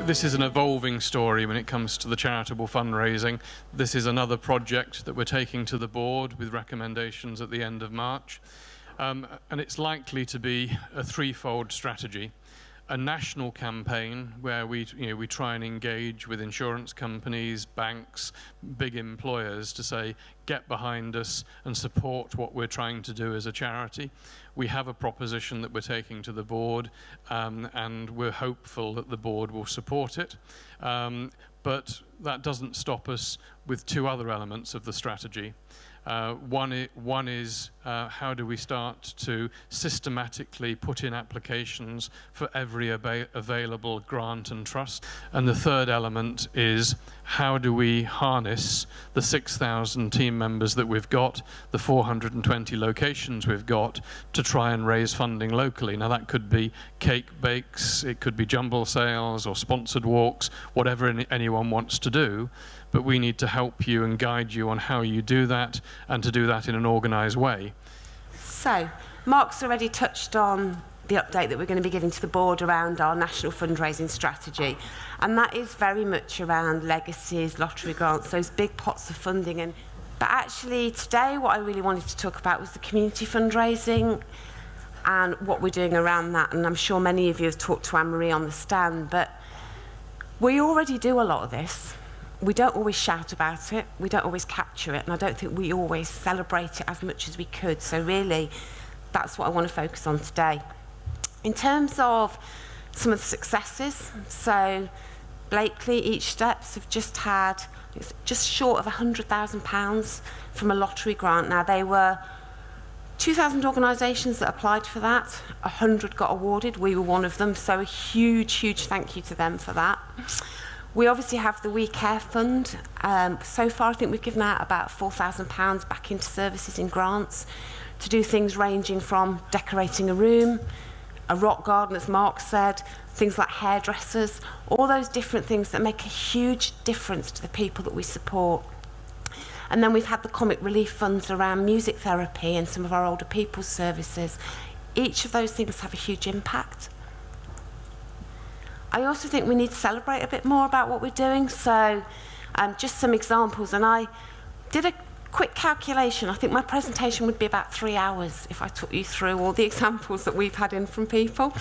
this is an evolving story when it comes to the charitable fundraising. This is another project that we're taking to the board with recommendations at the end of March. And it's likely to be a threefold strategy. A national campaign where we try and engage with insurance companies, banks, big employers to say, get behind us and support what we're trying to do as a charity. We have a proposition that we're taking to the board, and we're hopeful that the board will support it. But that doesn't stop us with two other elements of the strategy. One is how do we start to systematically put in applications for every available grant and trust? And the third element is how do we harness the 6,000 team members that we've got, the 420 locations we've got, to try and raise funding locally. Now that could be cake bakes, it could be jumble sales or sponsored walks, whatever anyone wants to do. But we need to help you and guide you on how you do that, and to do that in an organised way. So, Mark's already touched on the update that we're going to be giving to the board around our national fundraising strategy, and that is very much around legacies, lottery grants, those big pots of funding. But actually today what I really wanted to talk about was the community fundraising and what we're doing around that. And I'm sure many of you have talked to Anne-Marie on the stand, but we already do a lot of this. We don't always shout about it, we don't always capture it, and I don't think we always celebrate it as much as we could. So really, that's what I want to focus on today. In terms of some of the successes, so Blakely, Each Steps have just had just short of £100,000 from a lottery grant. Now, they were 2,000 organisations that applied for that, 100 got awarded, we were one of them, so a huge, huge thank you to them for that. We obviously have the We Care Fund. So far, I think we've given out about £4,000 back into services in grants to do things ranging from decorating a room, a rock garden, as Mark said, things like hairdressers, all those different things that make a huge difference to the people that we support. And then we've had the comic relief funds around music therapy and some of our older people's services. Each of those things have a huge impact. I also think we need to celebrate a bit more about what we're doing. So just some examples, and I did a quick calculation. I think my presentation would be about 3 hours if I took you through all the examples that we've had in from people.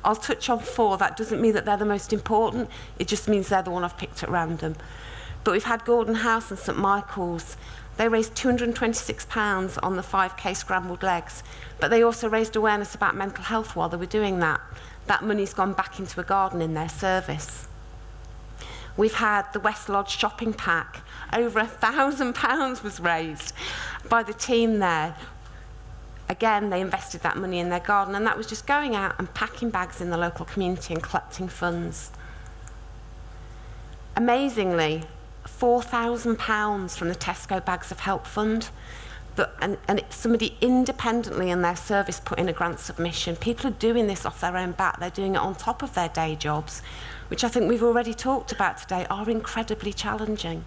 I'll touch on 4. That doesn't mean that they're the most important, it just means they're the one I've picked at random. But we've had Gordon House and St Michael's. They raised £226 on the 5K scrambled legs, but they also raised awareness about mental health while they were doing that. That money's gone back into a garden in their service. We've had the West Lodge shopping pack. Over £1,000 was raised by the team there. Again, they invested that money in their garden, and that was just going out and packing bags in the local community and collecting funds. Amazingly, £4,000 from the Tesco Bags of Help Fund. And somebody independently in their service put in a grant submission. People are doing this off their own bat. They're doing it on top of their day jobs, which I think we've already talked about today, are incredibly challenging.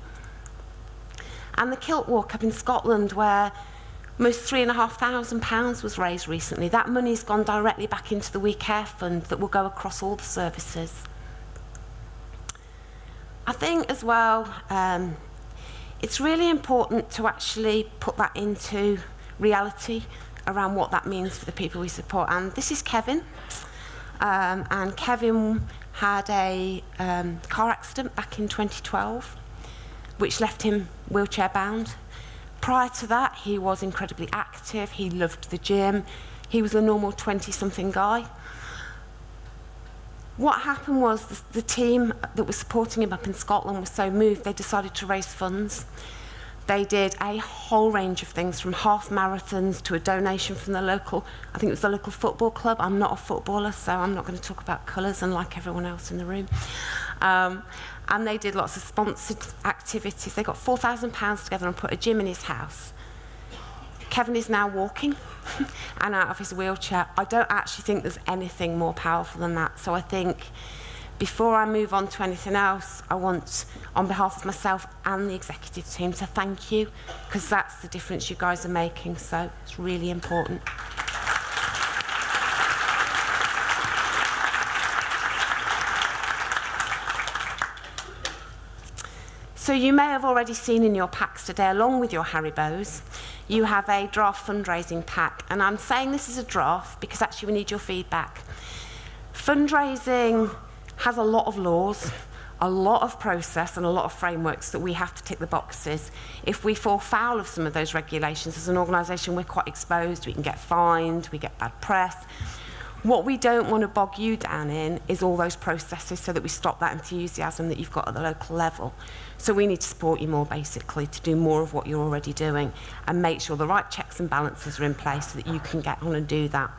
And the Kilt Walk up in Scotland, where almost £3,500 was raised recently. That money's gone directly back into the We Care Fund that will go across all the services. I think as well, it's really important to actually put that into reality around what that means for the people we support. And this is Kevin. And Kevin had a car accident back in 2012, which left him wheelchair bound. Prior to that, he was incredibly active. He loved the gym. He was a normal 20-something guy. What happened was the team that was supporting him up in Scotland was so moved, they decided to raise funds. They did a whole range of things, from half marathons to a donation from the local, I think it was the local football club. I'm not a footballer, so I'm not going to talk about colours, unlike everyone else in the room. And they did lots of sponsored activities. They got £4,000 together and put a gym in his house. Kevin is now walking and out of his wheelchair. I don't actually think there's anything more powerful than that. So I think before I move on to anything else, I want, on behalf of myself and the executive team, to thank you, because that's the difference you guys are making. So it's really important. So you may have already seen in your packs today, along with your Haribos, you have a draft fundraising pack. And I'm saying this is a draft because actually we need your feedback. Fundraising has a lot of laws, a lot of process and a lot of frameworks that we have to tick the boxes. If we fall foul of some of those regulations as an organisation, we're quite exposed, we can get fined, we get bad press. What we don't want to bog you down in is all those processes so that we stop that enthusiasm that you've got at the local level. So we need to support you more basically to do more of what you're already doing and make sure the right checks and balances are in place so that you can get on and do that.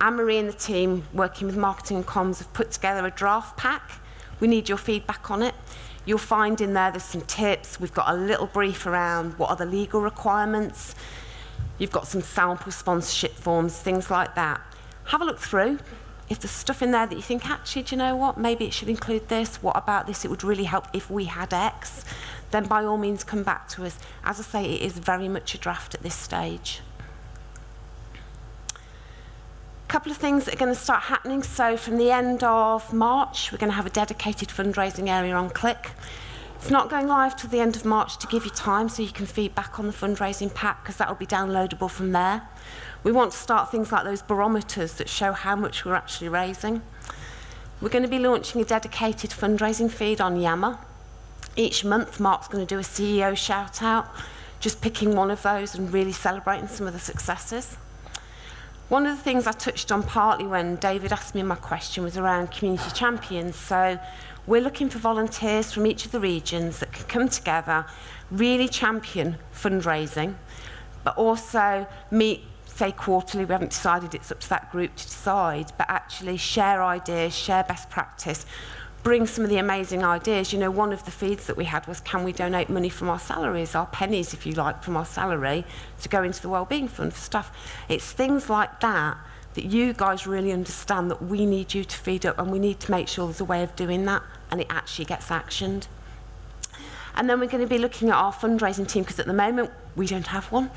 Anne-Marie and the team working with marketing and comms have put together a draft pack. We need your feedback on it. You'll find in there's some tips. We've got a little brief around what are the legal requirements. You've got some sample sponsorship forms, things like that. Have a look through. If there's stuff in there that you think, actually, do you know what? Maybe it should include this. What about this? It would really help if we had X. Then by all means, come back to us. As I say, it is very much a draft at this stage. A couple of things that are going to start happening. So from the end of March, we're going to have a dedicated fundraising area on Click. It's not going live till the end of March to give you time so you can feed back on the fundraising pack because that will be downloadable from there. We want to start things like those barometers that show how much we're actually raising. We're going to be launching a dedicated fundraising feed on Yammer. Each month, Mark's going to do a CEO shout out, just picking one of those and really celebrating some of the successes. One of the things I touched on partly when David asked me my question was around community champions. So we're looking for volunteers from each of the regions that can come together, really champion fundraising, but also meet, say quarterly, we haven't decided, it's up to that group to decide, but actually share ideas, share best practice, bring some of the amazing ideas. You know, one of the feeds that we had was, can we donate money from our salaries, our pennies, if you like, from our salary to go into the wellbeing fund for staff? It's things like that that you guys really understand that we need you to feed up, and we need to make sure there's a way of doing that and it actually gets actioned. And then we're going to be looking at our fundraising team, because at the moment we don't have one.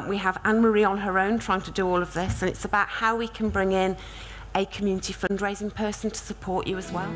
We have Anne-Marie on her own trying to do all of this, and it's about how we can bring in a community fundraising person to support you as well.